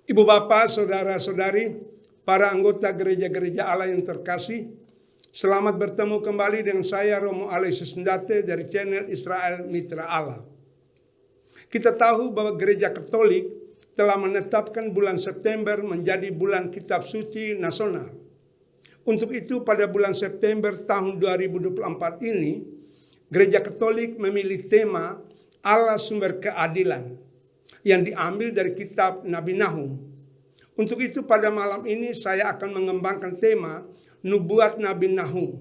Ibu bapak, saudara-saudari, para anggota gereja-gereja Allah yang terkasih, selamat bertemu kembali dengan saya Romo Aloysius Ndate dari channel Israel Mitra Allah. Kita tahu bahwa gereja Katolik telah menetapkan bulan September menjadi bulan Kitab Suci Nasional. Untuk itu pada bulan September tahun 2024 ini, gereja Katolik memilih tema Allah Sumber Keadilan yang diambil dari kitab Nabi Nahum. Untuk itu pada malam ini saya akan mengembangkan tema Nubuat Nabi Nahum,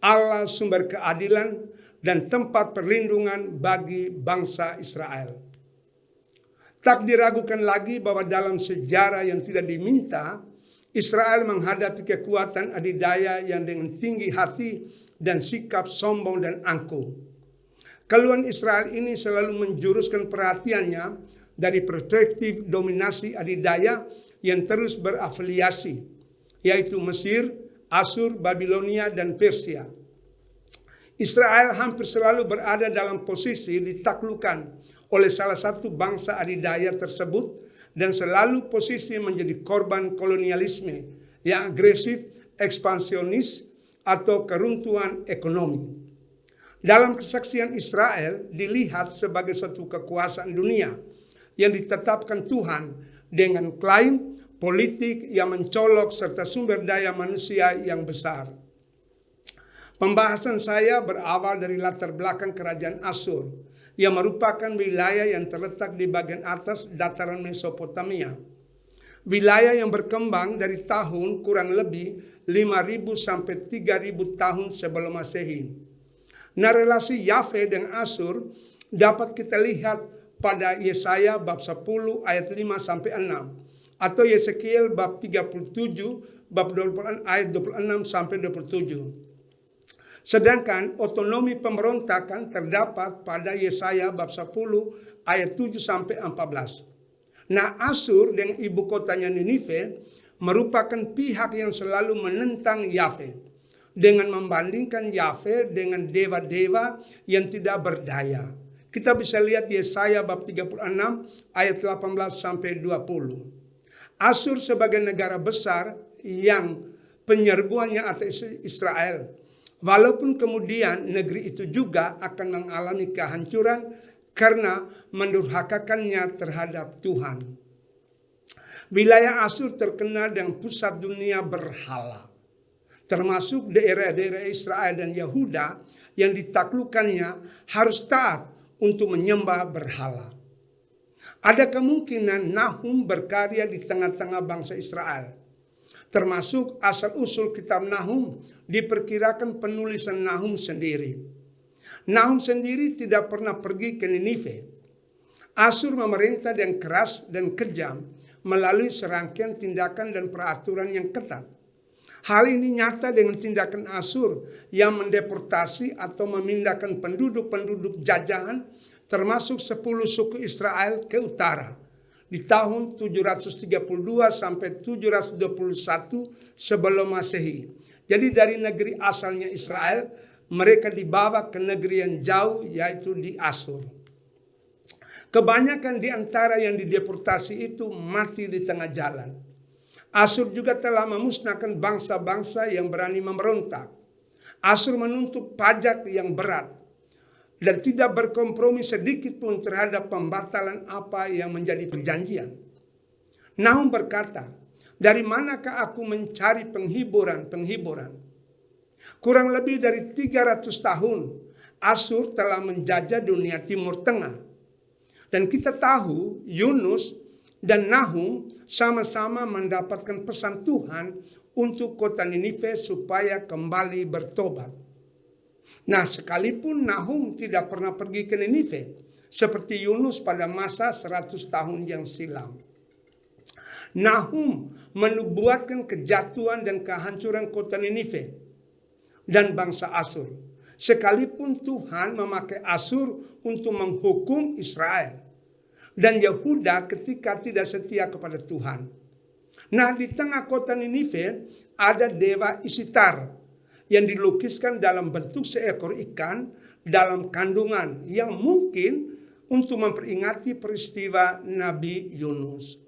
Allah Sumber Keadilan dan tempat perlindungan bagi bangsa Israel. Tak diragukan lagi bahwa dalam sejarah yang tidak diminta, Israel menghadapi kekuatan adidaya yang dengan tinggi hati dan sikap sombong dan angkuh. Keluhan Israel ini selalu menjuruskan perhatiannya dari perspektif dominasi adidaya yang terus berafiliasi, yaitu Mesir, Asyur, Babilonia, dan Persia. Israel hampir selalu berada dalam posisi ditaklukkan oleh salah satu bangsa adidaya tersebut dan selalu posisi menjadi korban kolonialisme yang agresif, ekspansionis, atau keruntuhan ekonomi. Dalam kesaksian Israel dilihat sebagai suatu kekuasaan dunia yang ditetapkan Tuhan dengan klaim politik yang mencolok serta sumber daya manusia yang besar. Pembahasan saya berawal dari latar belakang kerajaan Asyur yang merupakan wilayah yang terletak di bagian atas dataran Mesopotamia. Wilayah yang berkembang dari tahun kurang lebih 5.000 sampai 3.000 tahun sebelum Masehi. Nah, relasi Yahweh dengan Asyur dapat kita lihat pada Yesaya bab 10 ayat 5 sampai 6 atau Yeskiel bab 37 bab 26 ayat 26 sampai 27. Sedangkan otonomi pemberontakan terdapat pada Yesaya bab 10 ayat 7 sampai 14. Nah, Asyur dengan ibu kotanya Ninive merupakan pihak yang selalu menentang Yahweh dengan membandingkan Yahweh dengan dewa-dewa yang tidak berdaya. Kita bisa lihat Yesaya bab 36 ayat 18 sampai 20. Asyur sebagai negara besar yang penyerbuannya atas Israel. Walaupun kemudian negeri itu juga akan mengalami kehancuran karena mendurhakakannya terhadap Tuhan. Wilayah Asyur terkenal dengan pusat dunia berhala, termasuk daerah-daerah Israel dan Yehuda yang ditaklukkannya harus taat untuk menyembah berhala. Ada kemungkinan Nahum berkarya di tengah-tengah bangsa Israel. Termasuk asal-usul kitab Nahum diperkirakan penulisan Nahum sendiri. Nahum sendiri tidak pernah pergi ke Ninive. Asyur memerintah dengan keras dan kejam melalui serangkaian tindakan dan peraturan yang ketat. Hal ini nyata dengan tindakan Asyur yang mendeportasi atau memindahkan penduduk-penduduk jajahan termasuk 10 suku Israel ke utara di tahun 732 sampai 721 sebelum Masehi. Jadi dari negeri asalnya Israel mereka dibawa ke negeri yang jauh yaitu di Asyur. Kebanyakan di antara yang dideportasi itu mati di tengah jalan. Asyur juga telah memusnahkan bangsa-bangsa yang berani memberontak. Asyur menuntut pajak yang berat dan tidak berkompromi sedikit pun terhadap pembatalan apa yang menjadi perjanjian. Nahum berkata, dari manakah aku mencari penghiburan? Kurang lebih dari 300 tahun Asyur telah menjajah dunia Timur Tengah. Dan kita tahu Yunus dan Nahum sama-sama mendapatkan pesan Tuhan untuk kota Ninive supaya kembali bertobat. Nah, sekalipun Nahum tidak pernah pergi ke Ninive, seperti Yunus pada masa 100 tahun yang silam. Nahum menubuatkan kejatuhan dan kehancuran kota Ninive dan bangsa Asyur. Sekalipun Tuhan memakai Asyur untuk menghukum Israel dan Yehuda ketika tidak setia kepada Tuhan. Nah, di tengah kota Ninive ada dewa Isitar yang dilukiskan dalam bentuk seekor ikan dalam kandungan yang mungkin untuk memperingati peristiwa Nabi Yunus.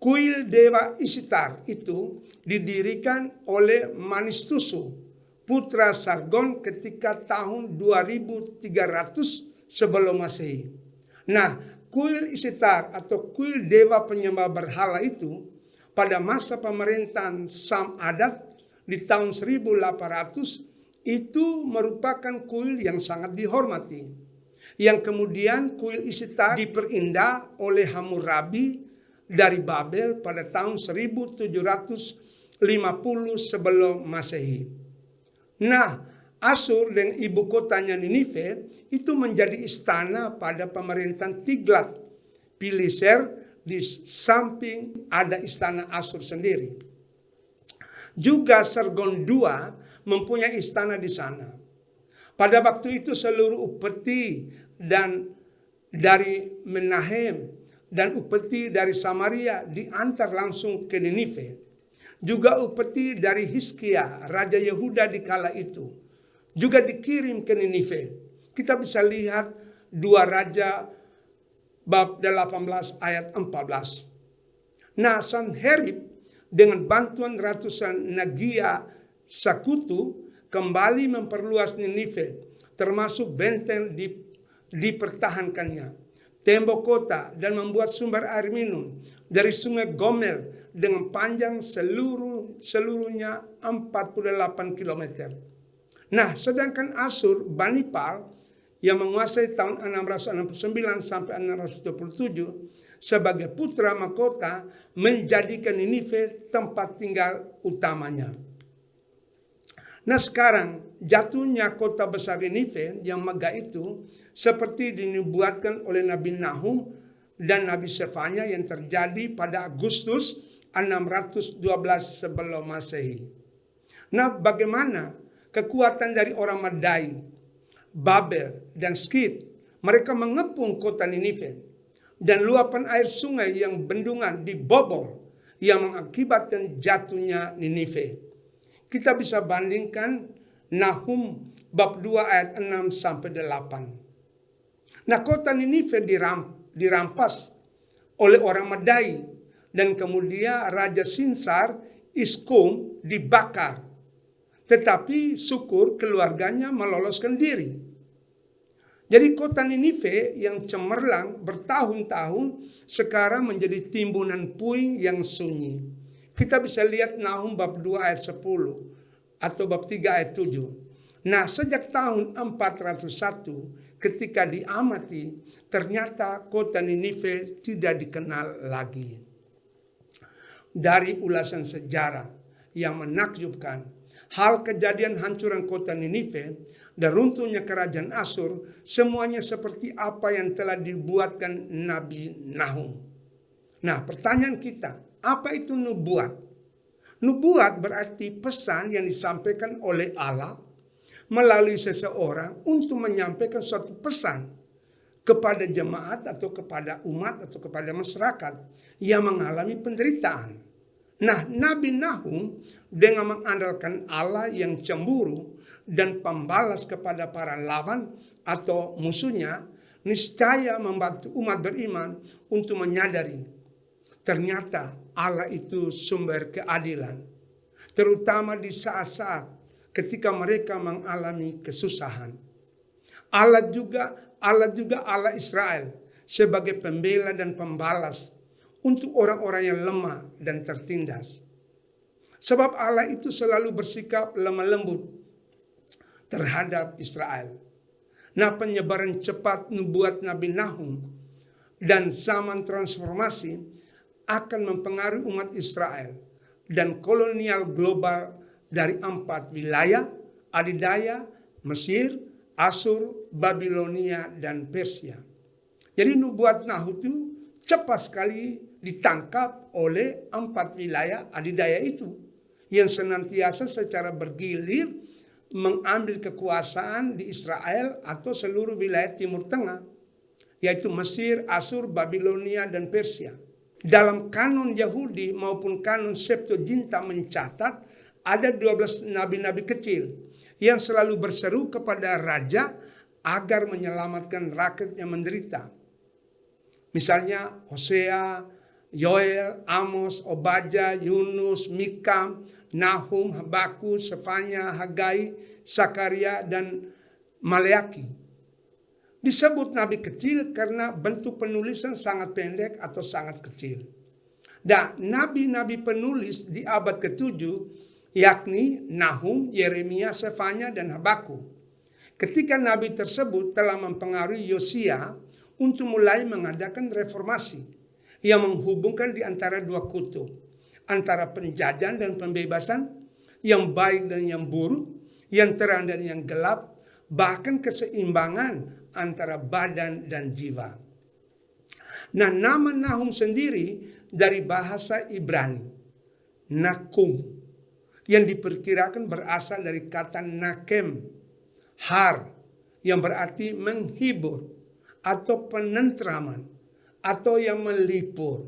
Kuil Dewa Ishtar itu didirikan oleh Manistusu, putra Sargon ketika tahun 2300 sebelum Masehi. Nah, kuil Ishtar atau kuil dewa penyembah berhala itu pada masa pemerintahan Sam Adad di tahun 1800 itu merupakan kuil yang sangat dihormati. Yang kemudian kuil Ishtar diperindah oleh Hammurabi dari Babel pada tahun 1750 sebelum Masehi. Nah, Asyur dengan ibu kotanya Ninive itu menjadi istana pada pemerintahan Tiglat-Pileser. Di samping ada istana Asyur sendiri. Juga Sargon II mempunyai istana di sana. Pada waktu itu seluruh upeti dan dari Menahem dan upeti dari Samaria diantar langsung ke Ninive. Juga upeti dari Hizkia, Raja Yehuda di kala itu, juga dikirim ke Ninive. Kita bisa lihat 2 Raja bab 18 ayat 14. Nah, Sanherib dengan bantuan ratusan Nagia Sakutu kembali memperluas Ninive, termasuk benteng dipertahankannya, tembok kota, dan membuat sumber air minum dari sungai Gomel dengan panjang seluruhnya 48 km. Nah, sedangkan Asyur Banipal yang menguasai tahun 669 sampai 627 sebagai putra mahkota menjadikan Ninive tempat tinggal utamanya. Nah, sekarang jatuhnya kota besar Ninive yang megah itu seperti dinubuatkan oleh Nabi Nahum dan Nabi Sefanya yang terjadi pada Agustus 612 sebelum Masehi. Nah, bagaimana kekuatan dari orang Madai, Babel, dan Skit? Mereka mengepung kota Ninive, dan luapan air sungai yang bendungan dibobol yang mengakibatkan jatuhnya Ninive. Kita bisa bandingkan Nahum bab 2 ayat 6 sampai 8. Nah, kota Ninive dirampas oleh orang Madai, dan kemudian Raja Sinsar Iskum dibakar. Tetapi syukur keluarganya meloloskan diri. Jadi kota Ninive yang cemerlang bertahun-tahun sekarang menjadi timbunan puing yang sunyi. Kita bisa lihat Nahum bab 2 ayat 10 atau bab 3 ayat 7. Nah, sejak tahun 401 ketika diamati, ternyata kota Ninive tidak dikenal lagi. Dari ulasan sejarah yang menakjubkan, hal kejadian hancuran kota Ninive dan runtuhnya kerajaan Asyur semuanya seperti apa yang telah dibuatkan Nabi Nahum. Nah, pertanyaan kita, apa itu nubuat? Nubuat berarti pesan yang disampaikan oleh Allah melalui seseorang untuk menyampaikan suatu pesan kepada jemaat atau kepada umat atau kepada masyarakat yang mengalami penderitaan. Nah, Nabi Nahum dengan mengandalkan Allah yang cemburu dan pembalas kepada para lawan atau musuhnya, niscaya membantu umat beriman untuk menyadari ternyata Allah itu sumber keadilan, terutama di saat-saat ketika mereka mengalami kesusahan. Allah juga Allah Israel sebagai pembela dan pembalas untuk orang-orang yang lemah dan tertindas. Sebab Allah itu selalu bersikap lemah lembut terhadap Israel. Nah, penyebaran cepat nubuat Nabi Nahum dan zaman transformasi akan mempengaruhi umat Israel dan kolonial global dari 4 wilayah, adidaya, Mesir, Asyur, Babilonia, dan Persia. Jadi nubuat Nahum itu cepat sekali ditangkap oleh 4 wilayah adidaya itu yang senantiasa secara bergilir mengambil kekuasaan di Israel atau seluruh wilayah Timur Tengah, yaitu Mesir, Asyur, Babilonia, dan Persia. Dalam kanon Yahudi maupun kanon Septuaginta mencatat ada 12 nabi-nabi kecil yang selalu berseru kepada raja agar menyelamatkan rakyat yang menderita. Misalnya Hosea, Yoel, Amos, Obadya, Yunus, Mika, Nahum, Habakus, Sefanya, Hagai, Sakaria, dan Maleaki. Disebut nabi kecil karena bentuk penulisan sangat pendek atau sangat kecil. Dan nabi-nabi penulis di abad ke-7 yakni Nahum, Yeremia, Sefanya, dan Habakuk. Ketika nabi tersebut telah mempengaruhi Yosia untuk mulai mengadakan reformasi yang menghubungkan di antara dua kutub, antara penjajahan dan pembebasan, yang baik dan yang buruk, yang terang dan yang gelap, bahkan keseimbangan antara badan dan jiwa. Nah, nama Nahum sendiri dari bahasa Ibrani, Nakum, yang diperkirakan berasal dari kata nakem, har, yang berarti menghibur, atau penentraman, atau yang melipur,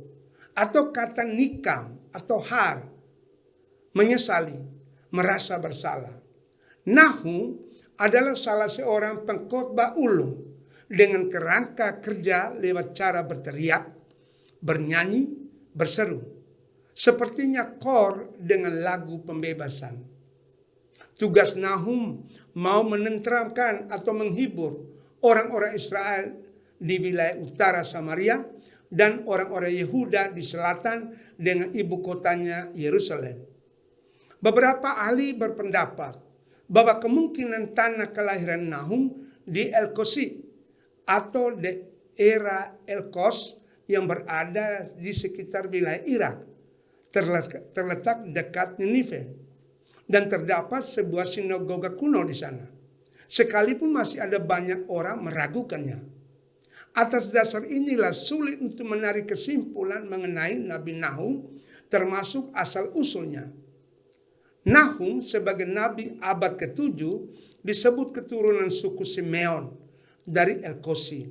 atau kata nikam, atau har, menyesali, merasa bersalah. Nahum adalah salah seorang pengkhotbah ulung dengan kerangka kerja lewat cara berteriak, bernyanyi, berseru. Sepertinya kor dengan lagu pembebasan. Tugas Nahum mau menenteramkan atau menghibur orang-orang Israel di wilayah utara Samaria dan orang-orang Yehuda di selatan dengan ibu kotanya Yerusalem. Beberapa ahli berpendapat bahwa kemungkinan tanah kelahiran Nahum di El-Kosi atau daerah El-Kos yang berada di sekitar wilayah Irak terletak dekat Ninive, dan terdapat sebuah sinagoga kuno di sana. Sekalipun masih ada banyak orang meragukannya. Atas dasar inilah sulit untuk menarik kesimpulan mengenai Nabi Nahum, termasuk asal-usulnya. Nahum sebagai nabi abad ke-7 disebut keturunan suku Simeon dari El-Kosi.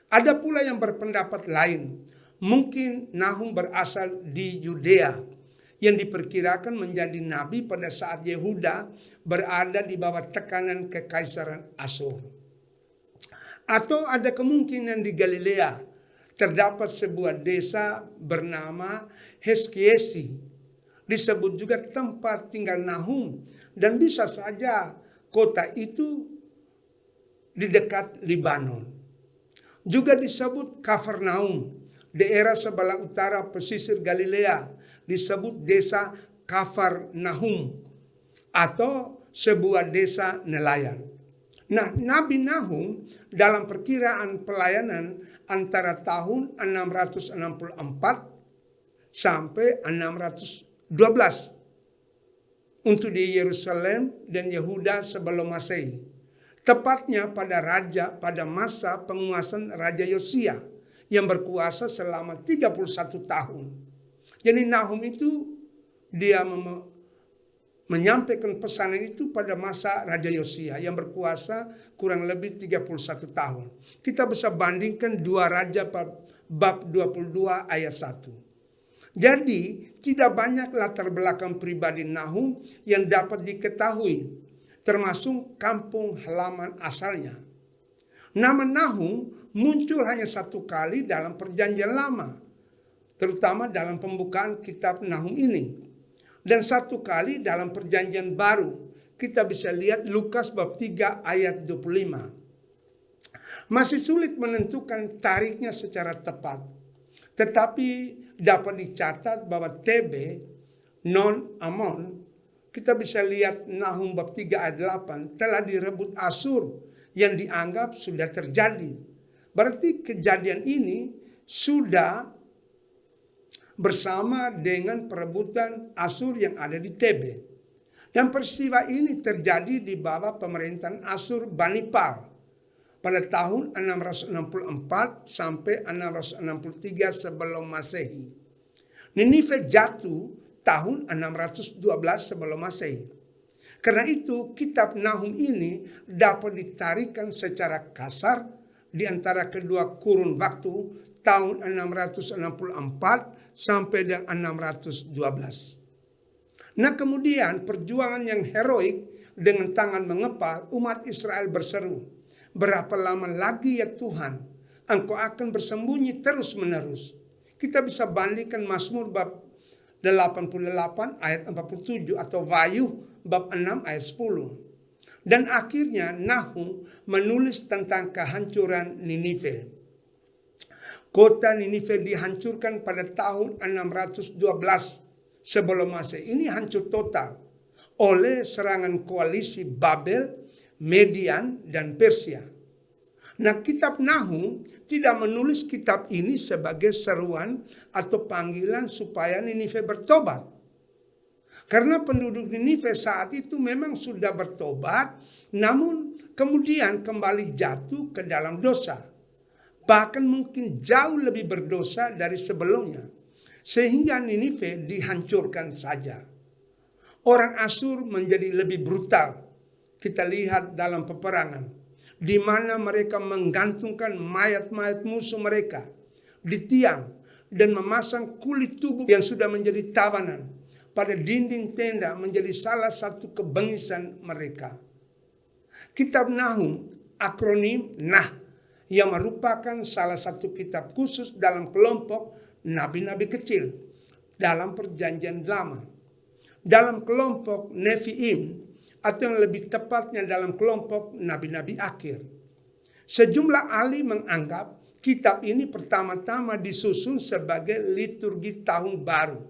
Ada pula yang berpendapat lain, mungkin Nahum berasal di Yudea yang diperkirakan menjadi nabi pada saat Yehuda berada di bawah tekanan kekaisaran Asyur. Atau ada kemungkinan di Galilea terdapat sebuah desa bernama Heskiesi. Disebut juga tempat tinggal Nahum, dan bisa saja kota itu di dekat Libanon. Juga disebut Kafarnaum, daerah sebelah utara pesisir Galilea, disebut desa Kafarnahum atau sebuah desa nelayan. Nah, Nabi Nahum dalam perkiraan pelayanan antara tahun 664 sampai 612 untuk di Yerusalem dan Yehuda sebelum Masehi. Tepatnya pada masa penguasaan Raja Yosia yang berkuasa selama 31 tahun. Jadi Nahum itu dia menyampaikan pesan itu pada masa Raja Yosia yang berkuasa kurang lebih 31 tahun. Kita bisa bandingkan 2 Raja bab 22 ayat 1. Jadi tidak banyak latar belakang pribadi Nahum yang dapat diketahui, termasuk kampung halaman asalnya. Nama Nahum muncul hanya 1 kali dalam Perjanjian Lama, terutama dalam pembukaan kitab Nahum ini. Dan 1 kali dalam Perjanjian Baru. Kita bisa lihat Lukas bab 3 ayat 25. Masih sulit menentukan tarikhnya secara tepat. Tetapi dapat dicatat bahwa TB non Amon, kita bisa lihat Nahum bab 3 ayat 8, telah direbut Asyur yang dianggap sudah terjadi. Berarti kejadian ini sudah bersama dengan perebutan Asyur yang ada di TB. Dan peristiwa ini terjadi di bawah pemerintahan Asyur Bani Par pada tahun 664 sampai 663 sebelum Masehi. Ninive jatuh tahun 612 sebelum Masehi. Karena itu kitab Nahum ini dapat ditarikan secara kasar di antara kedua kurun waktu tahun 664 sampai dengan 612. Nah, kemudian perjuangan yang heroik dengan tangan mengepal, umat Israel berseru, "Berapa lama lagi ya Tuhan, Engkau akan bersembunyi terus-menerus? Kita bisa bandingkan Mazmur bab 88 ayat 47 atau Wahyu bab 6 ayat 10. Dan akhirnya Nahum menulis tentang kehancuran Ninive. Kota Ninive dihancurkan pada tahun 612 sebelum Masehi. Ini hancur total oleh serangan koalisi Babel, Median, dan Persia. Nah, kitab Nahum tidak menulis kitab ini sebagai seruan atau panggilan supaya Ninive bertobat. Karena penduduk Ninive saat itu memang sudah bertobat, namun kemudian kembali jatuh ke dalam dosa. Bahkan mungkin jauh lebih berdosa dari sebelumnya. Sehingga Ninive dihancurkan saja. Orang Asyur menjadi lebih brutal. Kita lihat dalam peperangan, di mana mereka menggantungkan mayat-mayat musuh mereka di tiang dan memasang kulit tubuh yang sudah menjadi tawanan pada dinding tenda menjadi salah satu kebengisan mereka. Kitab Nahum, akronim Nah, yang merupakan salah satu kitab khusus dalam kelompok nabi-nabi kecil dalam perjanjian lama. Dalam kelompok Nevi'im, atau yang lebih tepatnya dalam kelompok nabi-nabi akhir. Sejumlah ahli menganggap kitab ini pertama-tama disusun sebagai liturgi tahun baru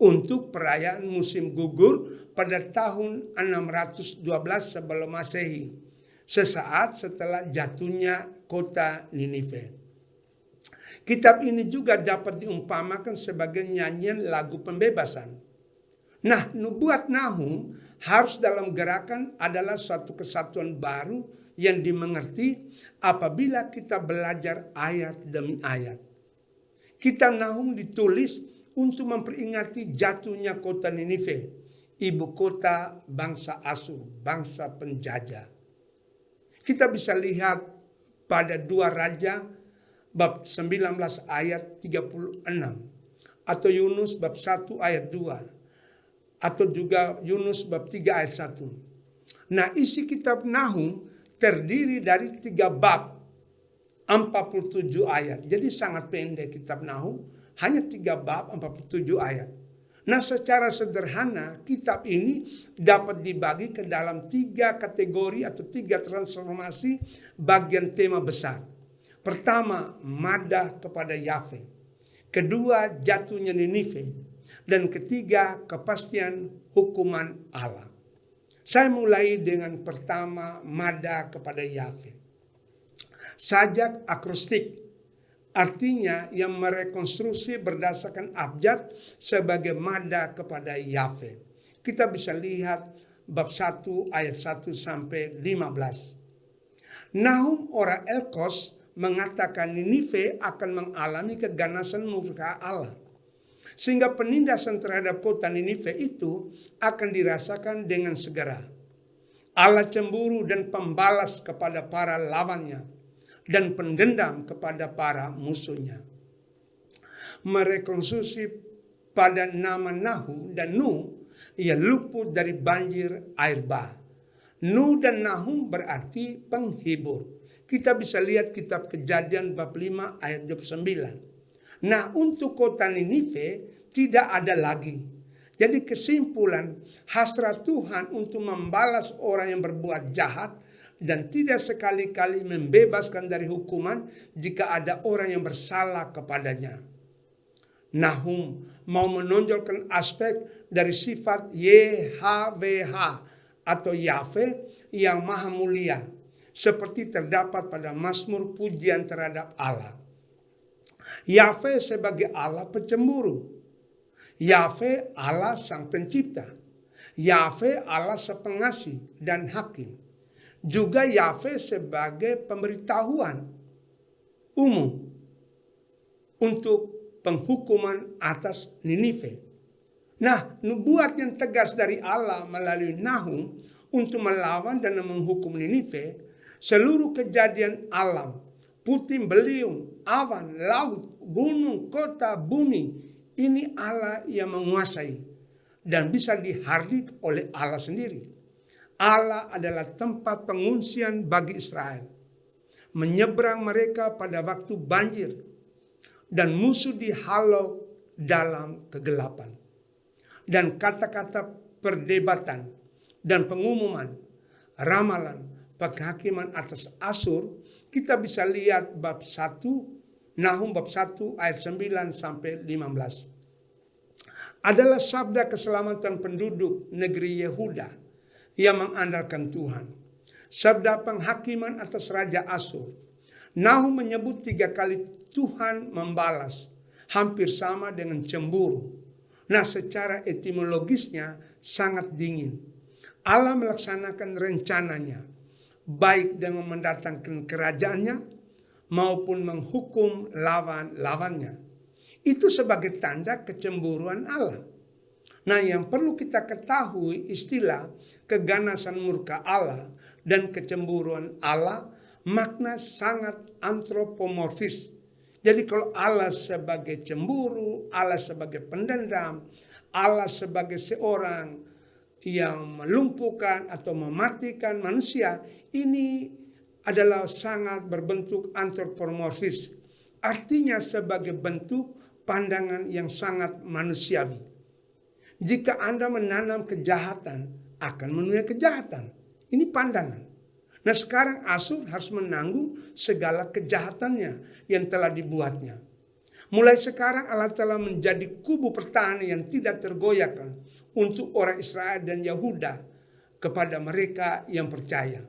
untuk perayaan musim gugur pada tahun 612 sebelum Masehi, sesaat setelah jatuhnya kota Ninive. Kitab ini juga dapat diumpamakan sebagai nyanyian lagu pembebasan. Nah, nubuat Nahum harus dalam gerakan adalah suatu kesatuan baru yang dimengerti apabila kita belajar ayat demi ayat. Kitab Nahum ditulis untuk memperingati jatuhnya kota Ninive, ibu kota bangsa Asyur, bangsa penjajah. Kita bisa lihat pada 2 Raja bab 19 ayat 36 atau Yunus bab 1 ayat 2. Atau juga Yunus bab 3 ayat 1. Nah, isi kitab Nahum terdiri dari 3 bab, 47 ayat. Jadi sangat pendek kitab Nahum, hanya 3 bab, 47 ayat. Nah, secara sederhana kitab ini dapat dibagi ke dalam 3 kategori atau 3 transformasi bagian tema besar. Pertama, madah kepada Yahweh. Kedua, jatuhnya Ninive. Dan ketiga, kepastian hukuman Allah. Saya mulai dengan pertama, madah kepada Yahweh. Sajak akrostik, artinya yang merekonstruksi berdasarkan abjad sebagai madah kepada Yahweh. Kita bisa lihat bab 1 ayat 1 sampai 15. Nahum ora Elkos mengatakan Ninive akan mengalami keganasan murka Allah. Sehingga penindasan terhadap kota Ninive itu akan dirasakan dengan segera. Allah cemburu dan pembalas kepada para lawannya dan pendendam kepada para musuhnya. Merekonstruksi pada nama Nahum dan Nuh, ia luput dari banjir air bah. Nuh dan Nahum berarti penghibur. Kita bisa lihat kitab Kejadian bab 5 ayat 29. Nah, untuk kota Ninive tidak ada lagi. Jadi kesimpulan, hasrat Tuhan untuk membalas orang yang berbuat jahat dan tidak sekali-kali membebaskan dari hukuman jika ada orang yang bersalah kepadanya. Nahum mau menonjolkan aspek dari sifat YHWH atau Yahweh yang maha mulia, seperti terdapat pada Mazmur pujian terhadap Allah. Yahweh sebagai Allah pencemburu. Yahweh Allah sang pencipta. Yahweh Allah sepengasih dan hakim. Juga Yahweh sebagai pemberitahuan umum untuk penghukuman atas Ninive. Nah, nubuat yang tegas dari Allah melalui Nahum untuk melawan dan menghukum Ninive, seluruh kejadian alam, puting beliung, awan, laut, gunung, kota, bumi, ini Allah yang menguasai dan bisa dihardik oleh Allah sendiri. Allah adalah tempat pengungsian bagi Israel. Menyeberang mereka pada waktu banjir. dan musuh dihalau dalam kegelapan. Dan kata-kata perdebatan dan pengumuman, ramalan, penghakiman atas Asur, kita bisa lihat bab 1, Nahum bab 1 ayat 9 sampai 15. Adalah sabda keselamatan penduduk negeri Yehuda yang mengandalkan Tuhan. Sabda penghakiman atas Raja Asur. Nahum menyebut 3 kali Tuhan membalas, hampir sama dengan cemburu. Nah, secara etimologisnya sangat dingin. Allah melaksanakan rencananya, baik dengan mendatangkan kerajaannya maupun menghukum lawan-lawannya. Itu sebagai tanda kecemburuan Allah. Nah, yang perlu kita ketahui istilah keganasan murka Allah dan kecemburuan Allah makna sangat antropomorfis. Jadi kalau Allah sebagai cemburu, Allah sebagai pendendam, Allah sebagai seorang yang melumpuhkan atau mematikan manusia, ini adalah sangat berbentuk antropomorfis. Artinya sebagai bentuk pandangan yang sangat manusiawi. Jika Anda menanam kejahatan, akan menuai kejahatan. Ini pandangan. Nah, sekarang Asur harus menanggung segala kejahatannya yang telah dibuatnya. Mulai sekarang Allah telah menjadi kubu pertahanan yang tidak tergoyahkan untuk orang Israel dan Yehuda kepada mereka yang percaya.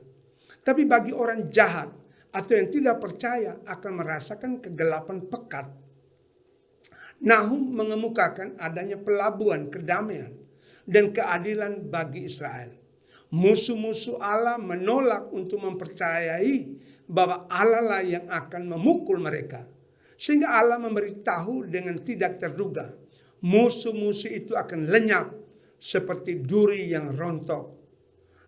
Tapi bagi orang jahat atau yang tidak percaya akan merasakan kegelapan pekat. Nahum mengemukakan adanya pelabuhan kedamaian dan keadilan bagi Israel. Musuh-musuh Allah menolak untuk mempercayai bahwa Allah lah yang akan memukul mereka. Sehingga Allah memberitahu dengan tidak terduga, musuh-musuh itu akan lenyap seperti duri yang rontok.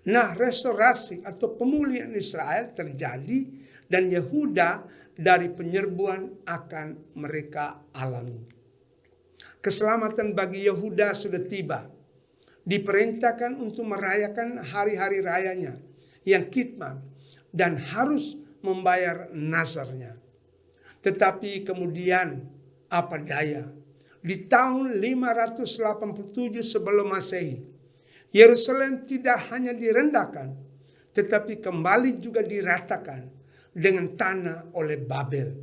Nah, restorasi atau pemulihan Israel terjadi dan Yehuda dari penyerbuan akan mereka alami. Keselamatan bagi Yehuda sudah tiba. Diperintahkan untuk merayakan hari-hari rayanya yang khidmat dan harus membayar nazarnya. Tetapi kemudian apa daya, di tahun 587 sebelum Masehi, Yerusalem tidak hanya direndahkan, tetapi kembali juga diratakan dengan tanah oleh Babel.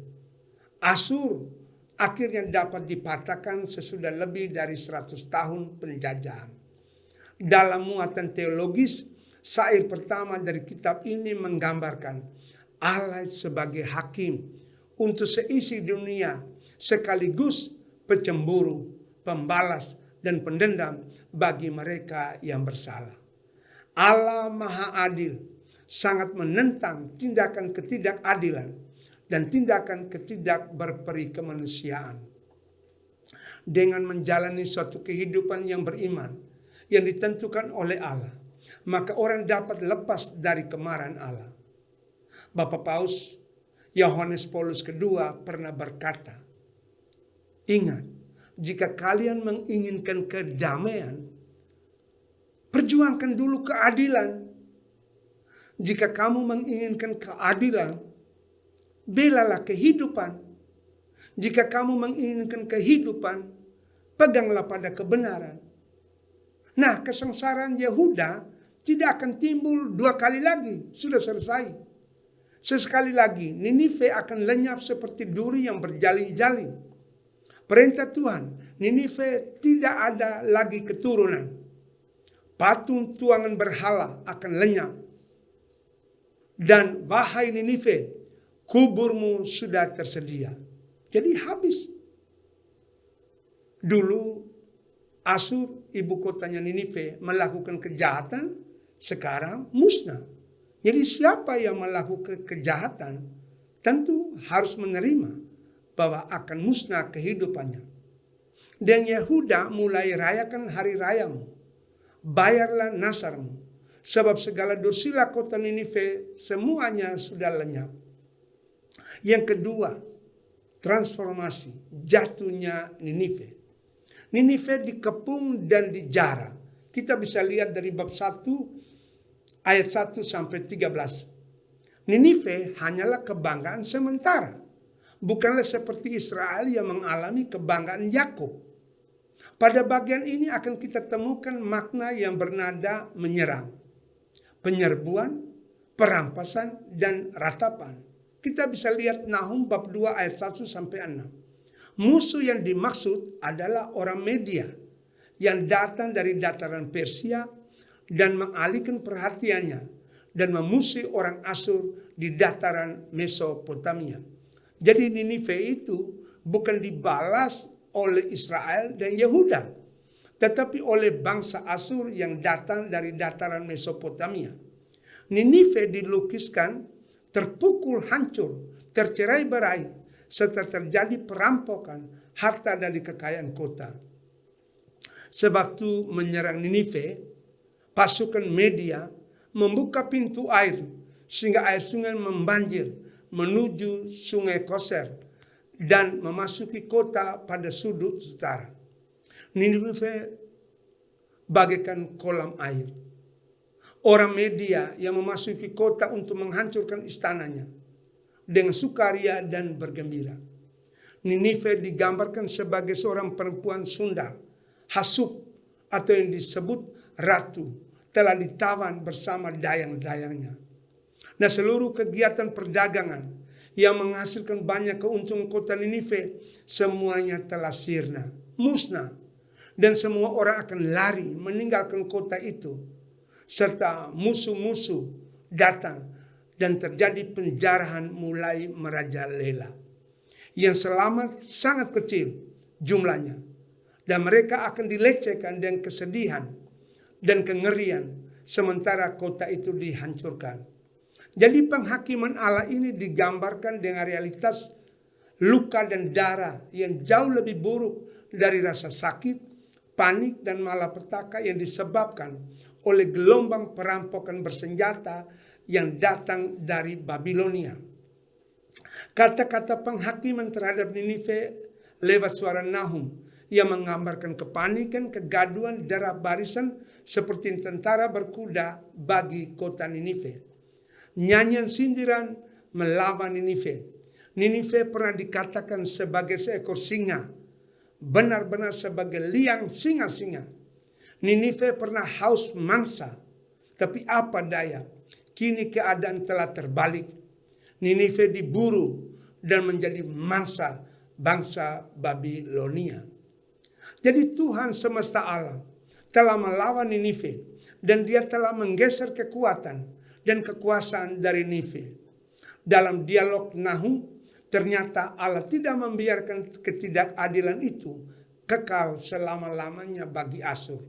Asur akhirnya dapat dipatahkan sesudah lebih dari 100 tahun penjajahan. Dalam muatan teologis, syair pertama dari kitab ini menggambarkan Allah sebagai hakim untuk seisi dunia, sekaligus pecemburu, pembalas, dan pendendam bagi mereka yang bersalah. Allah Maha Adil, sangat menentang tindakan ketidakadilan dan tindakan ketidakberperi kemanusiaan. Dengan menjalani suatu kehidupan yang beriman, yang ditentukan oleh Allah, maka orang dapat lepas dari kemarahan Allah. Bapak Paus Yohanes Paulus II pernah berkata, ingat, jika kalian menginginkan kedamaian, perjuangkan dulu keadilan. Jika kamu menginginkan keadilan, belalah kehidupan. Jika kamu menginginkan kehidupan, peganglah pada kebenaran. Nah, kesengsaraan Yehuda tidak akan timbul 2 kali lagi. Sudah selesai. Sesekali lagi, Ninive akan lenyap seperti duri yang berjalin-jalin. Perintah Tuhan, Ninive tidak ada lagi keturunan. Patung tuangan berhala akan lenyap. Dan wahai Ninive, kuburmu sudah tersedia. Jadi habis. Dulu Asur, ibu kotanya Ninive, melakukan kejahatan, sekarang musnah. Jadi siapa yang melakukan kejahatan, tentu harus menerima bahwa akan musnah kehidupannya. Dan Yehuda mulai rayakan hari rayamu, bayarlah nasarmu, sebab segala dursila kota Ninive semuanya sudah lenyap. Yang kedua, transformasi, jatuhnya Ninive. Ninive dikepung dan dijara. Kita bisa lihat dari bab 1 ayat 1 sampai 13. Ninive hanyalah kebanggaan sementara. bukanlah seperti Israel yang mengalami kebanggaan Yakub. Pada bagian ini akan kita temukan makna yang bernada menyerang, penyerbuan, perampasan, dan ratapan. Kita bisa lihat Nahum bab 2 ayat 1 sampai 6. Musuh yang dimaksud adalah orang Media yang datang dari dataran Persia dan mengalihkan perhatiannya dan memusuhi orang Asur di dataran Mesopotamia. Jadi Ninive itu bukan dibalas oleh Israel dan Yehuda, tetapi oleh bangsa Asur yang datang dari dataran Mesopotamia. Ninive dilukiskan terpukul hancur, tercerai-berai, serta terjadi perampokan harta dari kekayaan kota. Sewaktu menyerang Ninive, pasukan Media membuka pintu air sehingga air sungai membanjir menuju sungai Koser dan memasuki kota pada sudut utara. Ninive bagaikan kolam air. Orang Media yang memasuki kota untuk menghancurkan istananya dengan sukaria dan bergembira. Ninive digambarkan sebagai seorang perempuan sundal, hasuk atau yang disebut ratu, telah ditawan bersama dayang-dayangnya. Nah, seluruh kegiatan perdagangan yang menghasilkan banyak keuntungan kota Ninive semuanya telah sirna, musnah, dan semua orang akan lari meninggalkan kota itu, serta musuh-musuh datang dan terjadi penjarahan mulai merajalela. Yang selamat sangat kecil jumlahnya, dan mereka akan dilecehkan dengan kesedihan dan kengerian sementara kota itu dihancurkan. Jadi penghakiman Allah ini digambarkan dengan realitas luka dan darah yang jauh lebih buruk dari rasa sakit, panik, dan malapetaka yang disebabkan oleh gelombang perampokan bersenjata yang datang dari Babilonia. Kata-kata penghakiman terhadap Ninive lewat suara Nahum yang menggambarkan kepanikan, kegaduhan, derap barisan seperti tentara berkuda bagi kota Ninive. Nyanyian sindiran melawan Ninive. Ninive pernah dikatakan sebagai seekor singa, benar-benar sebagai liang singa-singa. Ninive pernah haus mangsa, tapi apa daya, kini keadaan telah terbalik. Ninive diburu dan menjadi mangsa bangsa Babilonia. Jadi Tuhan semesta alam telah melawan Ninive dan dia telah menggeser kekuatan dan kekuasaan dari Ninive. Dalam dialog Nahum, ternyata Allah tidak membiarkan ketidakadilan itu kekal selama-lamanya bagi Asur.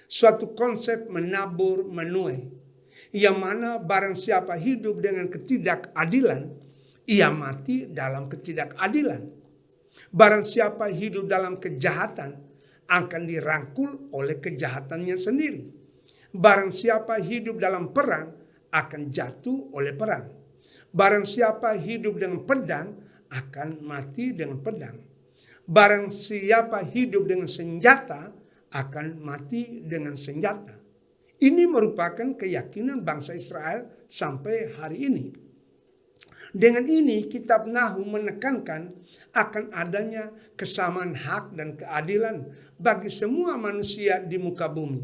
Suatu konsep menabur menuai, yang mana barang siapa hidup dengan ketidakadilan, ia mati dalam ketidakadilan. Barang siapa hidup dalam kejahatan, akan dirangkul oleh kejahatannya sendiri. Barang siapa hidup dalam perang, akan jatuh oleh perang. Barang siapa hidup dengan pedang, akan mati dengan pedang. Barang siapa hidup dengan senjata, akan mati dengan senjata. Ini merupakan keyakinan bangsa Israel sampai hari ini. Dengan ini kitab Nahum menekankan akan adanya kesamaan hak dan keadilan bagi semua manusia di muka bumi.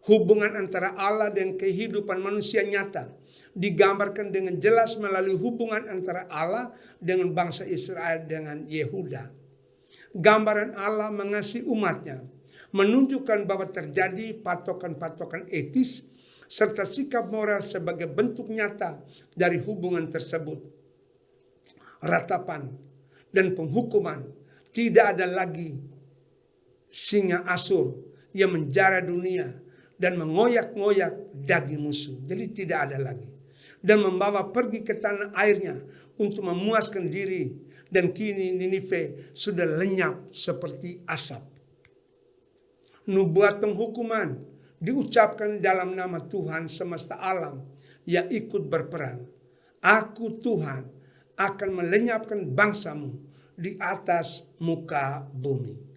Hubungan antara Allah dan kehidupan manusia nyata digambarkan dengan jelas melalui hubungan antara Allah dengan bangsa Israel dengan Yehuda. Gambaran Allah mengasihi umatnya menunjukkan bahwa terjadi patokan-patokan etis serta sikap moral sebagai bentuk nyata dari hubungan tersebut. Ratapan dan penghukuman, tidak ada lagi singa Asur yang menjara dunia dan mengoyak-ngoyak daging musuh. Jadi tidak ada lagi. Dan membawa pergi ke tanah airnya untuk memuaskan diri. Dan kini Ninive sudah lenyap seperti asap. Nubuat penghukuman diucapkan dalam nama Tuhan semesta alam yang ikut berperang. Aku Tuhan akan melenyapkan bangsamu di atas muka bumi.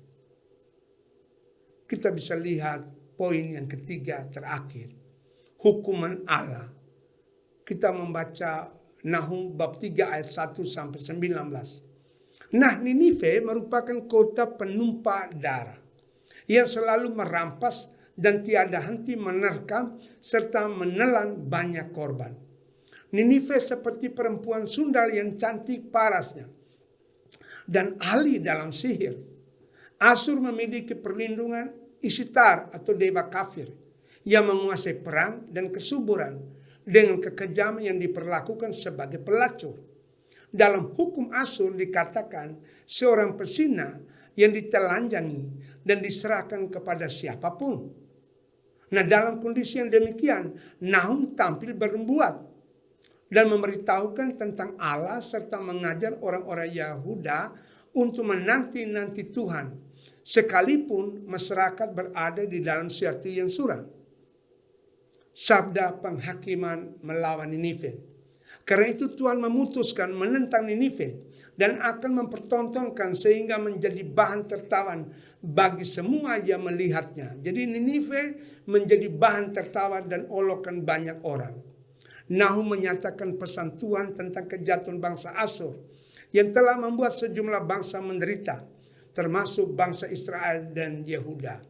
Kita bisa lihat poin yang ketiga terakhir. Hukuman Allah. Kita membaca Nahum bab 3 ayat 1 sampai 19. Nah, Ninive merupakan kota penumpah darah yang selalu merampas dan tiada henti menerkam serta menelan banyak korban. Ninive seperti perempuan sundal yang cantik parasnya dan ahli dalam sihir. Asur memiliki perlindungan Isitar atau dewa kafir yang menguasai perang dan kesuburan dengan kekejaman yang diperlakukan sebagai pelacur. Dalam hukum Asur dikatakan seorang pesina yang ditelanjangi dan diserahkan kepada siapapun. Nah, dalam kondisi yang demikian, Nahum tampil berbuat dan memberitahukan tentang Allah serta mengajar orang-orang Yahuda untuk menanti-nanti Tuhan, sekalipun masyarakat berada di dalam situasi yang suram. Sabda penghakiman melawan Ninive. Karena itu Tuhan memutuskan menentang Ninive dan akan mempertontonkan sehingga menjadi bahan tertawan bagi semua yang melihatnya. Jadi Ninive menjadi bahan tertawa dan olokan banyak orang. Nahum menyatakan pesan Tuhan tentang kejatuhan bangsa Asur yang telah membuat sejumlah bangsa menderita, termasuk bangsa Israel dan Yehuda.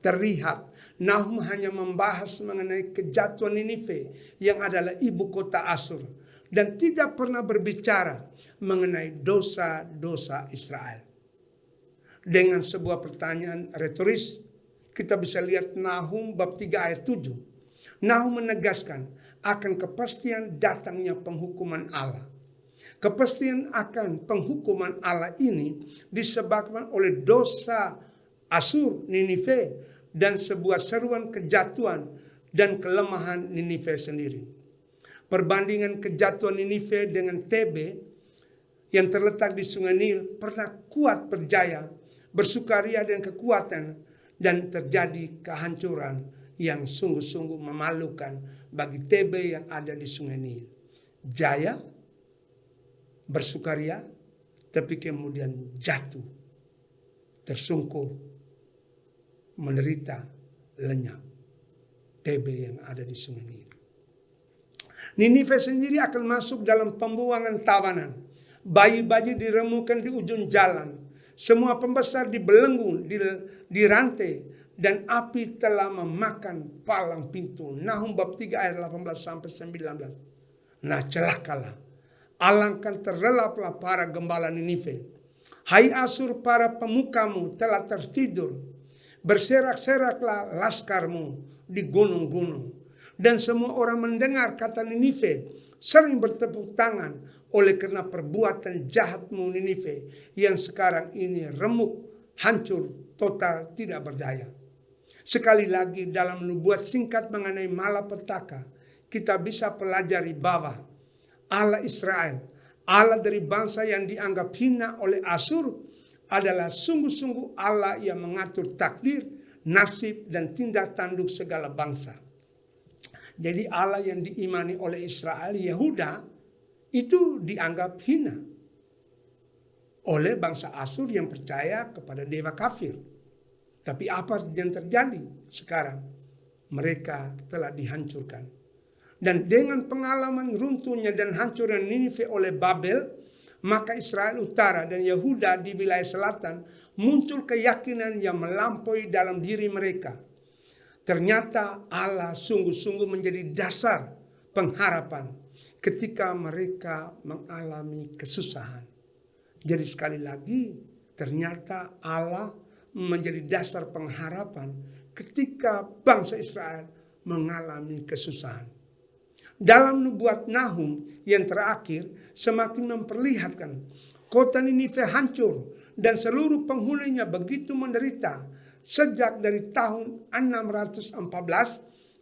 Terlihat Nahum hanya membahas mengenai kejatuhan Ninive yang adalah ibu kota Asur dan tidak pernah berbicara mengenai dosa-dosa Israel. Dengan sebuah pertanyaan retoris, kita bisa lihat Nahum bab 3 ayat 7. Nahum menegaskan akan kepastian datangnya penghukuman Allah. Kepastian akan penghukuman Allah ini disebabkan oleh dosa Asur Ninive dan sebuah seruan kejatuhan dan kelemahan Ninive sendiri. Perbandingan kejatuhan Ninive dengan Tebe yang terletak di Sungai Nil pernah kuat berjaya, bersukaria dan kekuatan, dan terjadi kehancuran yang sungguh-sungguh memalukan bagi Tebe yang ada di Sungai Nil. Jaya, bersukaria, tapi kemudian jatuh, tersungkur, menderita, lenyap. Tebe yang ada di Sungai Nil. Ninive sendiri akan masuk dalam pembuangan tawanan. Bayi-bayi diremukan di ujung jalan. Semua pembesar dibelenggu, dirantai, dan api telah memakan palang pintu. Nahum bab 3 ayat 18 sampai 19. Nah, celakalah, alangkah terlelaplah para gembala Ninive. Hai Asur, para pemukamu telah tertidur. Berserak-seraklah laskarmu di gunung-gunung. Dan semua orang mendengar kata Ninive sering bertepuk tangan oleh karena perbuatan jahatmu Ninive yang sekarang ini remuk, hancur, total, tidak berdaya. Sekali lagi dalam nubuat singkat mengenai malapetaka, kita bisa pelajari bahwa Allah Israel, Allah dari bangsa yang dianggap hina oleh Asur, adalah sungguh-sungguh Allah yang mengatur takdir, nasib, dan tindak tanduk segala bangsa. Jadi Allah yang diimani oleh Israel, Yehuda, itu dianggap hina oleh bangsa Asur yang percaya kepada dewa kafir. Tapi apa yang terjadi sekarang? Mereka telah dihancurkan. Dan dengan pengalaman runtuhnya dan hancurnya Ninive oleh Babel, maka Israel Utara dan Yehuda di wilayah selatan muncul keyakinan yang melampaui dalam diri mereka. Ternyata Allah sungguh-sungguh menjadi dasar pengharapan ketika mereka mengalami kesusahan. Jadi sekali lagi, ternyata Allah menjadi dasar pengharapan ketika bangsa Israel mengalami kesusahan. Dalam nubuat Nahum yang terakhir semakin memperlihatkan kota Ninive hancur dan seluruh penghuninya begitu menderita sejak dari tahun 614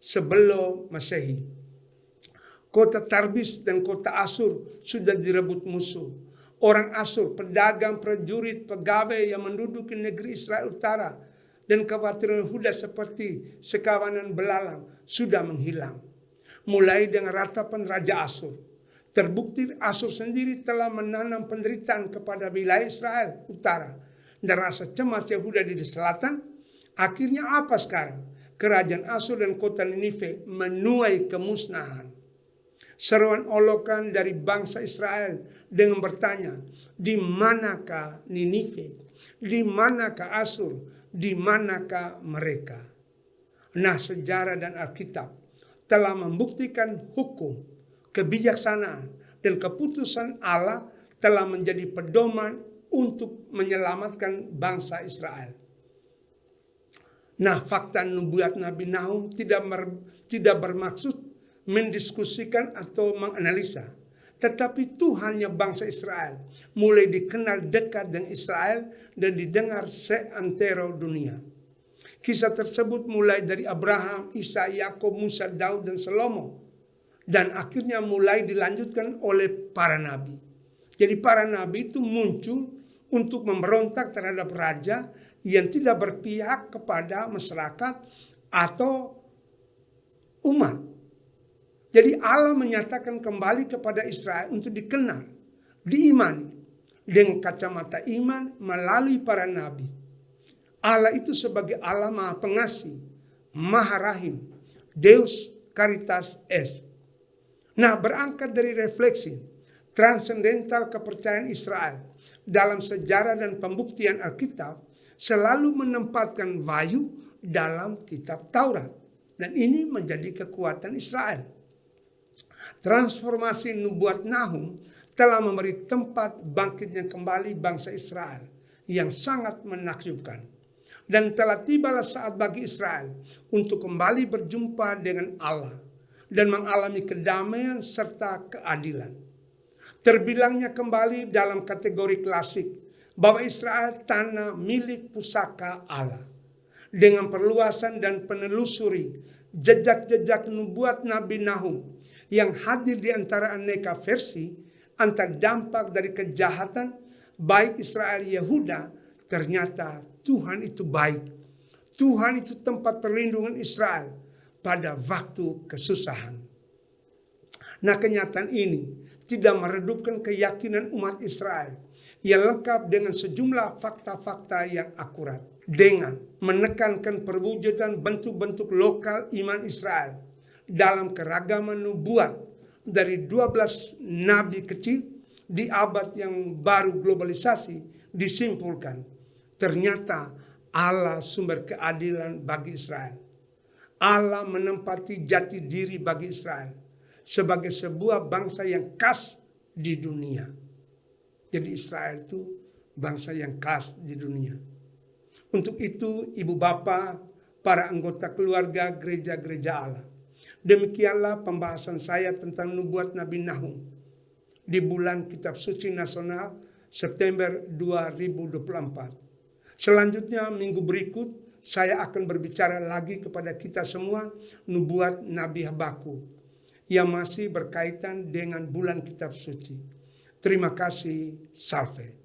sebelum Masehi. Kota Tarbis dan kota Asur sudah direbut musuh. Orang Asur, pedagang, prajurit, pegawai yang menduduki negeri Israel Utara dan kawatir Yehuda seperti sekawanan belalang sudah menghilang. Mulai dengan ratapan Raja Asur, terbukti Asur sendiri telah menanam penderitaan kepada wilayah Israel Utara dan rasa cemas Yehuda di selatan. Akhirnya apa sekarang? Kerajaan Asur dan kota Ninive menuai kemusnahan. Seruan olokan dari bangsa Israel dengan bertanya, di manakah Ninive? Di manakah Asur? Di manakah mereka? Nah, sejarah dan Alkitab telah membuktikan hukum, kebijaksanaan, dan keputusan Allah telah menjadi pedoman untuk menyelamatkan bangsa Israel. Nah, fakta nubuat Nabi Nahum tidak bermaksud mendiskusikan atau menganalisa, tetapi Tuhannya bangsa Israel mulai dikenal dekat dengan Israel dan didengar seantero dunia. Kisah tersebut mulai dari Abraham, Isa, Yakub, Musa, Daud, dan Salomo, dan akhirnya mulai dilanjutkan oleh para nabi. Jadi para nabi itu muncul untuk memberontak terhadap raja yang tidak berpihak kepada masyarakat atau umat. Jadi Allah menyatakan kembali kepada Israel untuk dikenal, diimani dengan kacamata iman melalui para nabi. Allah itu sebagai Allah Maha Pengasih, Maha Rahim, Deus Caritas Est. Nah, berangkat dari refleksi transendental kepercayaan Israel dalam sejarah dan pembuktian Alkitab, selalu menempatkan wahyu dalam kitab Taurat. Dan ini menjadi kekuatan Israel. Transformasi nubuat Nahum telah memberi tempat bangkitnya kembali bangsa Israel yang sangat menakjubkan. Dan telah tibalah saat bagi Israel untuk kembali berjumpa dengan Allah dan mengalami kedamaian serta keadilan. Terbilangnya kembali dalam kategori klasik bahwa Israel tanah milik pusaka Allah. Dengan perluasan dan penelusuri jejak-jejak nubuat Nabi Nahum yang hadir di antara aneka versi, antara dampak dari kejahatan baik Israel Yehuda, ternyata Tuhan itu baik. Tuhan itu tempat perlindungan Israel pada waktu kesusahan. Nah, kenyataan ini tidak meredupkan keyakinan umat Israel yang lengkap dengan sejumlah fakta-fakta yang akurat. Dengan menekankan perwujudan bentuk-bentuk lokal iman Israel dalam keragaman nubuat dari 12 nabi kecil di abad yang baru globalisasi, disimpulkan ternyata Allah sumber keadilan bagi Israel. Allah menempati jati diri bagi Israel sebagai sebuah bangsa yang khas di dunia. Jadi Israel itu bangsa yang khas di dunia. Untuk itu ibu bapa, para anggota keluarga gereja-gereja Allah, demikianlah pembahasan saya tentang nubuat Nabi Nahum di bulan Kitab Suci Nasional September 2024. Selanjutnya minggu berikut saya akan berbicara lagi kepada kita semua nubuat Nabi Habakuk yang masih berkaitan dengan bulan Kitab Suci. Terima kasih, salve.